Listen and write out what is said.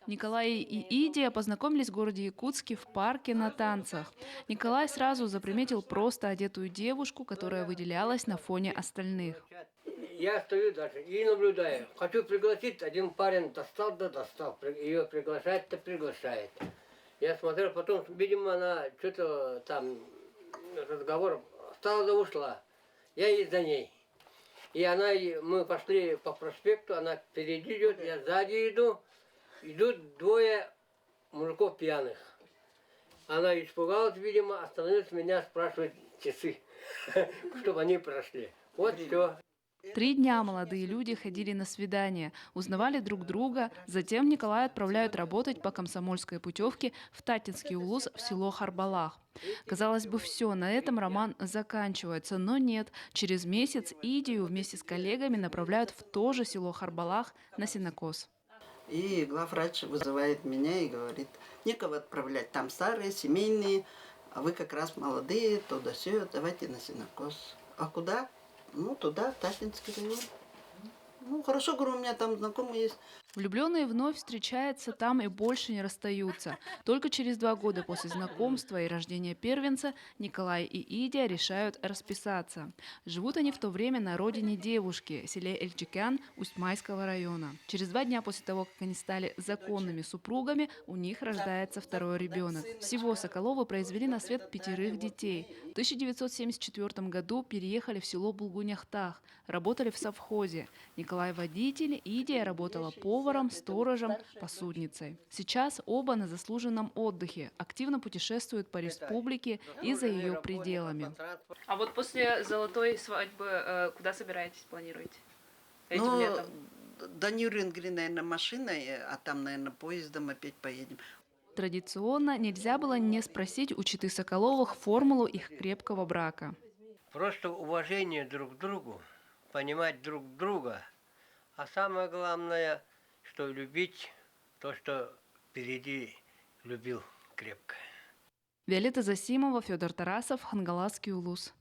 Николай и Идия познакомились в городе Якутске в парке на танцах. Николай сразу заприметил просто одетую девушку, которая выделялась на фоне остальных. Я стою даже и наблюдаю. Хочу пригласить, один парень достал, да достал. Ее приглашает-то приглашает. Я смотрел, потом, видимо, она что-то там, разговор, встала да ушла. Я и за ней. И она, мы пошли по проспекту, она впереди идет, я сзади иду. Идут двое мужиков пьяных. Она испугалась, видимо, остановилась, меня спрашивает часы, чтобы они прошли. Вот все. 3 дня молодые люди ходили на свидания, узнавали друг друга, затем Николая отправляют работать по комсомольской путевке в Татинский улус в село Харбалах. Казалось бы, все, на этом роман заканчивается, но нет. Через месяц Идию вместе с коллегами направляют в то же село Харбалах на сенокос. И главврач вызывает меня и говорит, некого отправлять, там старые, семейные, а вы как раз молодые, то да сё, давайте на сенокос. А куда? Ну, туда, в Татинский район. Ну, хорошо, говорю, у меня там знакомые есть. Влюбленные вновь встречаются там и больше не расстаются. Только через 2 года после знакомства и рождения первенца Николай и Идия решают расписаться. Живут они в то время на родине девушки, селе Эльчикян Усть-Майского района. Через 2 дня после того, как они стали законными супругами, у них рождается второй ребенок. Всего Соколовы произвели на свет 5 детей. В 1974 году переехали в село Булгуняхтах, работали в совхозе. Николай водитель, Идия работала поваром, сторожем, посудницей. Сейчас оба на заслуженном отдыхе, активно путешествуют по республике и за ее пределами. А вот после золотой свадьбы куда собираетесь, планируете? Этим Ну, летом? до Нюрнберга, наверное, машиной, а там, наверное, поездом опять поедем. Традиционно нельзя было не спросить у четы Соколовых формулу их крепкого брака. Просто уважение друг к другу, понимать друг друга. А самое главное, что любить то, что впереди любил крепко. Виолетта Засимова, Федор Тарасов, Хангаласский улус.